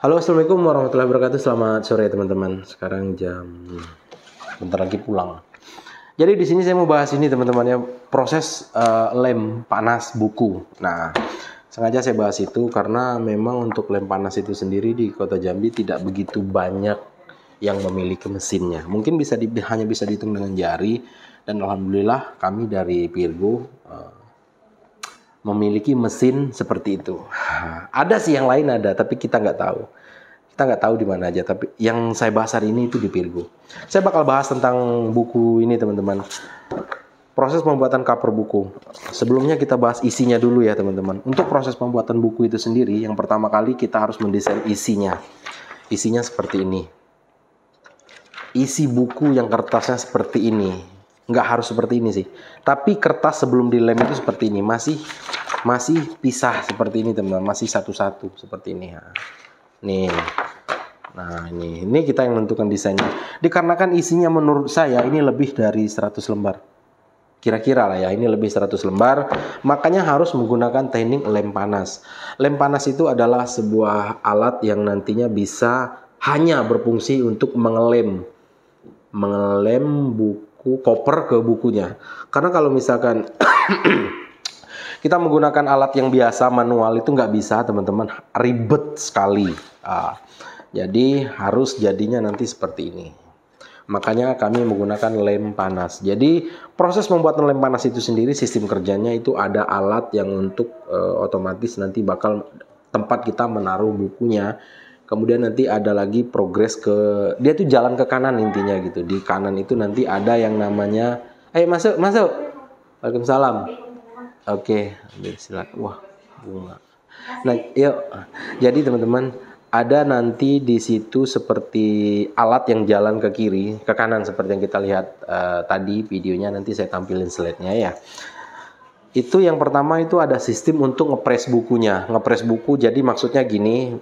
Halo, assalamualaikum warahmatullahi wabarakatuh. Selamat sore teman-teman. Sekarang bentar lagi pulang. Jadi di sini saya mau bahas ini teman-teman ya, proses lem panas buku. Nah, sengaja saya bahas itu karena memang untuk lem panas itu sendiri di Kota Jambi tidak begitu banyak yang memiliki mesinnya. Mungkin hanya bisa dihitung dengan jari, dan alhamdulillah kami dari Pirgo memiliki mesin seperti itu. Ada sih yang lain ada, tapi kita nggak tahu. Kita nggak tahu di mana aja. Tapi yang saya bahas hari ini itu di Pirgo. Saya bakal bahas tentang buku ini teman-teman. Proses pembuatan cover buku. Sebelumnya kita bahas isinya dulu ya teman-teman. Untuk proses pembuatan buku itu sendiri, yang pertama kali kita harus mendesain isinya. Isinya seperti ini. Isi buku yang kertasnya seperti ini. Nggak harus seperti ini sih. Tapi kertas sebelum dilem itu seperti ini. Masih pisah seperti ini teman-teman. Masih satu-satu seperti ini. Nih. Nah ini kita yang menentukan desainnya. Dikarenakan isinya menurut saya ini lebih dari 100 lembar. Kira-kira lah ya, ini lebih 100 lembar. Makanya harus menggunakan teknik lem panas. Lem panas itu adalah sebuah alat yang nantinya bisa hanya berfungsi untuk mengelem buku, koper ke bukunya. Karena kalau misalkan kita menggunakan alat yang biasa manual itu nggak bisa teman-teman, ribet sekali. Jadi harus jadinya nanti seperti ini. Makanya kami menggunakan lem panas. Jadi proses pembuatan lem panas itu sendiri, sistem kerjanya itu ada alat yang untuk otomatis nanti bakal tempat kita menaruh bukunya. Kemudian nanti ada lagi progres dia tuh jalan ke kanan intinya gitu. Di kanan itu nanti ada yang namanya, ayo masuk. Waalaikumsalam. Oke, silakan. Wah, bunga. Nah, yuk. Jadi teman-teman, ada nanti di situ seperti alat yang jalan ke kiri, ke kanan seperti yang kita lihat tadi videonya. Nanti saya tampilin slide-nya ya. Itu yang pertama itu ada sistem untuk ngepres bukunya. Ngepres buku jadi maksudnya gini,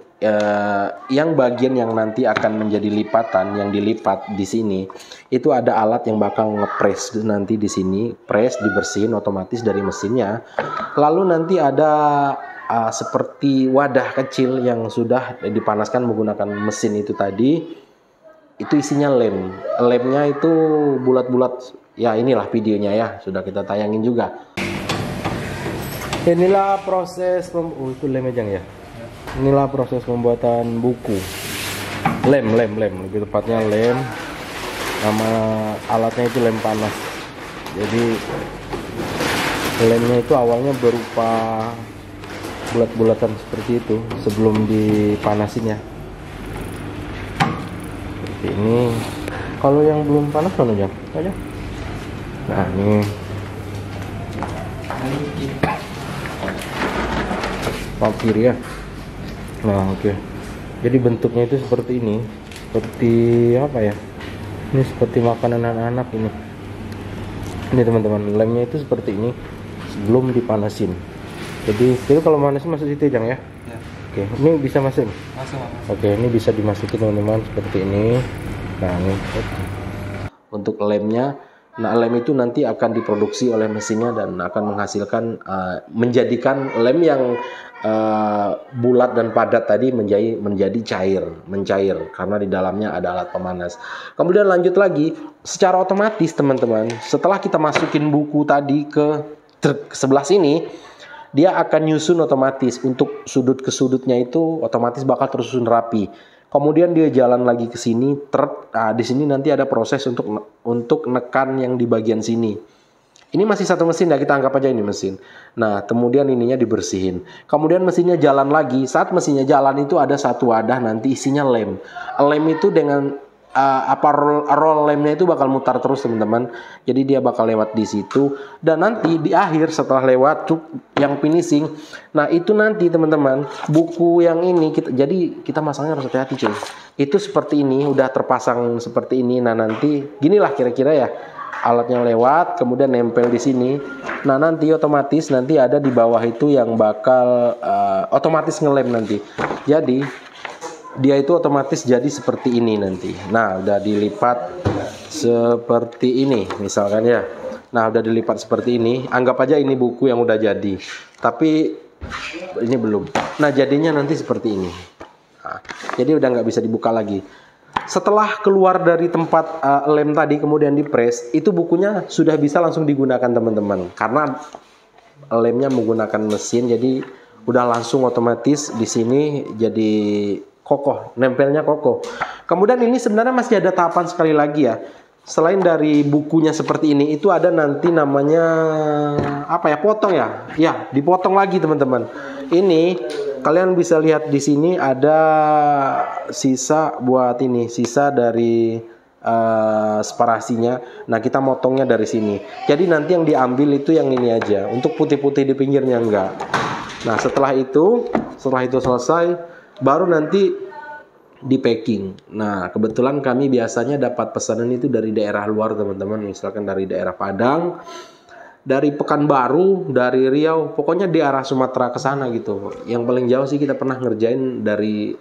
yang bagian yang nanti akan menjadi lipatan, yang dilipat di sini, itu ada alat yang bakal ngepres nanti di sini, press dibersihin otomatis dari mesinnya. Lalu nanti ada seperti wadah kecil yang sudah dipanaskan menggunakan mesin itu tadi. Itu isinya lem. Lemnya itu bulat-bulat. Ya inilah videonya ya, sudah kita tayangin juga. Inilah proses itu lem ejang ya. Inilah proses pembuatan buku. Lem lebih tepatnya lem. Nama alatnya itu lem panas. Jadi lemnya itu awalnya berupa bulat-bulatan seperti itu sebelum dipanasin ya. Seperti ini. Kalau yang belum panas mana jam? Aja. Nah, ini. Papir ya. Nah, oke. Jadi bentuknya itu seperti ini. Seperti apa ya? Ini seperti makanan anak-anak ini. Ini teman-teman, lemnya itu seperti ini sebelum dipanasin. Jadi itu kalau manasin masuk situ Jang ya? Ya. Oke, ini bisa masuk? Masuk. Oke, ini bisa dimasukin teman-teman seperti ini. Nah, ini. Untuk lemnya, nah lem itu nanti akan diproduksi oleh mesinnya dan akan menghasilkan menjadikan lem yang bulat dan padat tadi menjadi mencair karena di dalamnya ada alat pemanas. Kemudian lanjut lagi, secara otomatis teman-teman, setelah kita masukin buku tadi ke sebelah sini, dia akan nyusun otomatis. Untuk sudut ke sudutnya itu otomatis bakal tersusun rapi. Kemudian dia jalan lagi ke sini, di sini nanti ada proses untuk nekan yang di bagian sini. Ini masih satu mesin ya, kita anggap aja ini mesin. Nah, kemudian ininya dibersihin. Kemudian mesinnya jalan lagi. Saat mesinnya jalan itu ada satu wadah nanti isinya lem. Lem itu dengan roll lemnya itu bakal mutar terus teman-teman. Jadi dia bakal lewat di situ. Dan nanti di akhir setelah lewat yang finishing, nah itu nanti teman-teman buku yang ini jadi kita masangnya harus hati-hati cuy. Itu seperti ini, udah terpasang seperti ini. Nah nanti ginilah kira-kira ya. Alatnya lewat, kemudian nempel di sini. Nah nanti otomatis nanti ada di bawah itu yang bakal otomatis ngelem nanti. Jadi dia itu otomatis jadi seperti ini nanti. Nah udah dilipat seperti ini misalkan ya. Nah udah dilipat seperti ini. Anggap aja ini buku yang udah jadi. Tapi ini belum. Nah jadinya nanti seperti ini. Nah, Jadi udah nggak bisa dibuka lagi. Setelah keluar dari tempat lem tadi kemudian dipres, itu bukunya sudah bisa langsung digunakan teman-teman. Karena lemnya menggunakan mesin, jadi udah langsung otomatis di sini jadi kokoh, nempelnya kokoh. Kemudian ini sebenarnya masih ada tahapan sekali lagi ya. Selain dari bukunya seperti ini, itu ada nanti namanya apa ya, potong ya? Ya, dipotong lagi teman-teman. Ini kalian bisa lihat di sini ada sisa buat ini, sisa dari sparasinya. Nah, kita motongnya dari sini. Jadi nanti yang diambil itu yang ini aja. Untuk putih-putih di pinggirnya enggak. Nah, setelah itu selesai, baru nanti di packing. Nah, kebetulan kami biasanya dapat pesanan itu dari daerah luar teman-teman, misalkan dari daerah Padang, dari Pekanbaru, dari Riau, pokoknya di arah Sumatera ke sana gitu. Yang paling jauh sih kita pernah ngerjain dari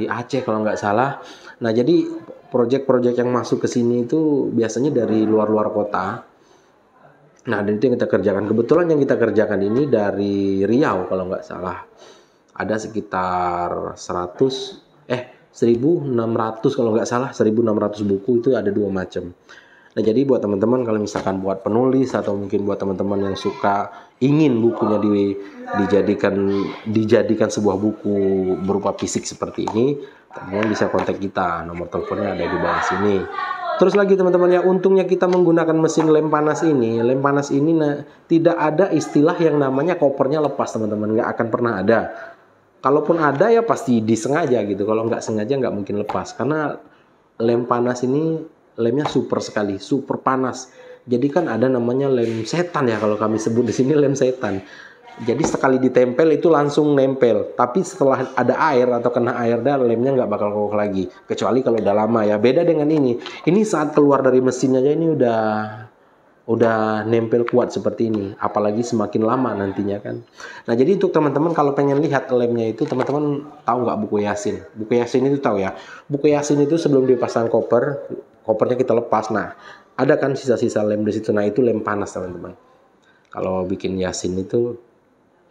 Aceh kalau nggak salah. Nah, jadi proyek-proyek yang masuk ke sini itu biasanya dari luar-luar kota. Nah, dan itu yang kita kerjakan. Kebetulan yang kita kerjakan ini dari Riau kalau nggak salah. Ada sekitar 1.600 kalau nggak salah, 1.600 buku, itu ada 2 macam. Nah, jadi buat teman-teman kalau misalkan buat penulis atau mungkin buat teman-teman yang suka ingin bukunya dijadikan sebuah buku berupa fisik seperti ini, teman-teman bisa kontak kita. Nomor teleponnya ada di bawah sini. Terus lagi teman-teman ya, untungnya kita menggunakan mesin lem panas ini. Lem panas ini tidak ada istilah yang namanya kopernya lepas teman-teman, nggak akan pernah ada. Kalaupun ada ya pasti disengaja gitu. Kalau nggak sengaja nggak mungkin lepas. Karena lem panas ini lemnya super sekali, super panas. Jadi kan ada namanya lem setan ya, kalau kami sebut di sini lem setan. Jadi sekali ditempel itu langsung nempel. Tapi setelah ada air atau kena air dah, lemnya nggak bakal kokoh lagi. Kecuali kalau udah lama ya. Beda dengan ini. Ini saat keluar dari mesinnya aja ini udah nempel kuat seperti ini, apalagi semakin lama nantinya kan. Nah, jadi untuk teman-teman kalau pengen lihat lemnya itu, teman-teman tahu nggak buku Yasin? Buku Yasin itu tahu ya. Buku Yasin itu sebelum dipasang kopernya kita lepas. Nah, ada kan sisa-sisa lem di situ. Nah, itu lem panas teman-teman. Kalau bikin Yasin itu,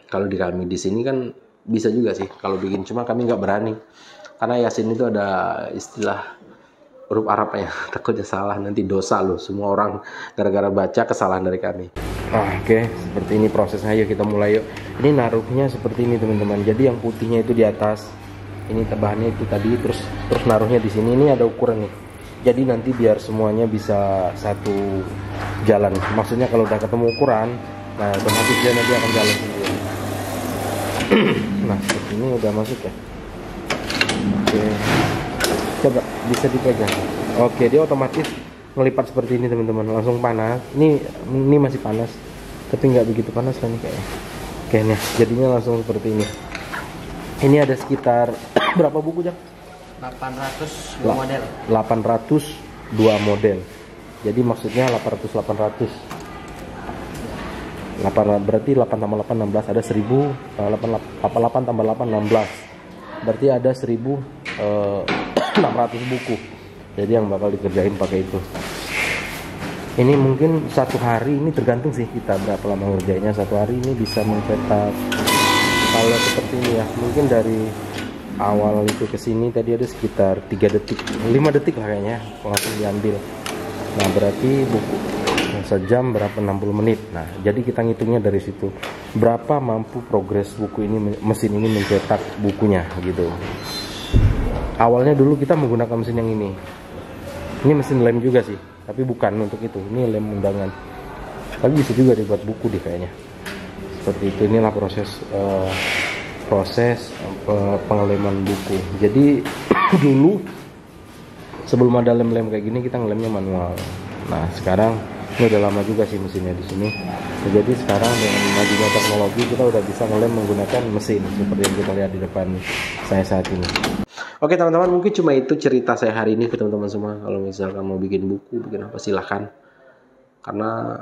kalau di kami di sini kan bisa juga sih kalau bikin, cuma kami nggak berani. Karena Yasin itu ada istilah huruf Arab ya, takutnya salah nanti dosa loh semua orang gara-gara baca kesalahan dari kami. Oke, seperti ini prosesnya. Ayo kita mulai yuk. Ini naruhnya seperti ini teman-teman. Jadi yang putihnya itu di atas, ini bahannya itu tadi, terus naruhnya di sini. Ini ada ukuran nih. Jadi nanti biar semuanya bisa satu jalan. Maksudnya kalau udah ketemu ukuran, nah otomatis dia nanti akan jalan sendiri. Nah, seperti ini udah masuk ya. Oke. Coba bisa dipegang. Oke, dia otomatis melipat seperti ini teman-teman, langsung panas. Ini masih panas, tapi nggak begitu panas kan kayaknya. Oke, nih jadinya langsung seperti ini. Ini ada sekitar berapa buku Jang? 802 model. 802 model. Jadi maksudnya 800 berarti 8 tambah 8 16, ada 88 tambah 8 16. Berarti ada 1.600 buku. Jadi yang bakal dikerjain pakai itu. Ini mungkin satu hari, ini tergantung sih kita berapa lama ngerjainnya. Satu hari ini bisa mencetak, kalau seperti ini ya, mungkin dari awal itu ke sini tadi ada sekitar 3 detik, 5 detik lah kayaknya langsung diambil. Nah, berarti buku sejam berapa, 60 menit. Nah, jadi kita ngitungnya dari situ. Berapa mampu progres buku ini, mesin ini mencetak bukunya gitu. Awalnya dulu kita menggunakan mesin yang ini. Ini mesin lem juga sih, tapi bukan untuk itu. Ini lem undangan. Tapi bisa juga dibuat buku deh kayaknya. Seperti itu. Inilah proses pengeleman buku. Jadi dulu sebelum ada lem-lem kayak gini kita ngelemnya manual. Nah, sekarang ini udah lama juga sih mesinnya di sini. Nah, jadi sekarang dengan majunya teknologi kita udah bisa ngelem menggunakan mesin seperti yang kita lihat di depan saya saat ini. Oke teman-teman, mungkin cuma itu cerita saya hari ini ke teman-teman semua. Kalau misalkan mau bikin buku, bikin apa silahkan. Karena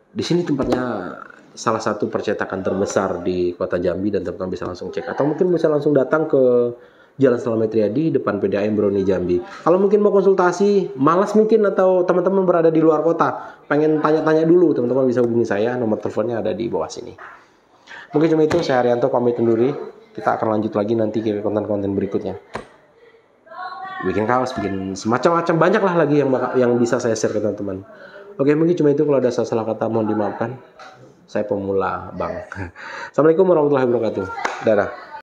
di sini tempatnya salah satu percetakan terbesar di kota Jambi dan teman-teman bisa langsung cek. Atau mungkin bisa langsung datang ke Jalan Slamet Riyadi depan PDAM Broni Jambi. Kalau mungkin mau konsultasi, malas mungkin, atau teman-teman berada di luar kota, pengen tanya-tanya dulu, teman-teman bisa hubungi saya. Nomor teleponnya ada di bawah sini. Mungkin cuma itu, saya Haryanto pamit undur diri. kita akan lanjut lagi nanti ke konten-konten berikutnya. Bikin kaos, bikin semacam-macam, banyak lah lagi yang bisa saya share ke teman-teman. Oke, mungkin cuma itu. Kalau ada salah kata mohon dimaafkan. Saya pemula, Bang. Assalamualaikum warahmatullahi wabarakatuh. Dadah.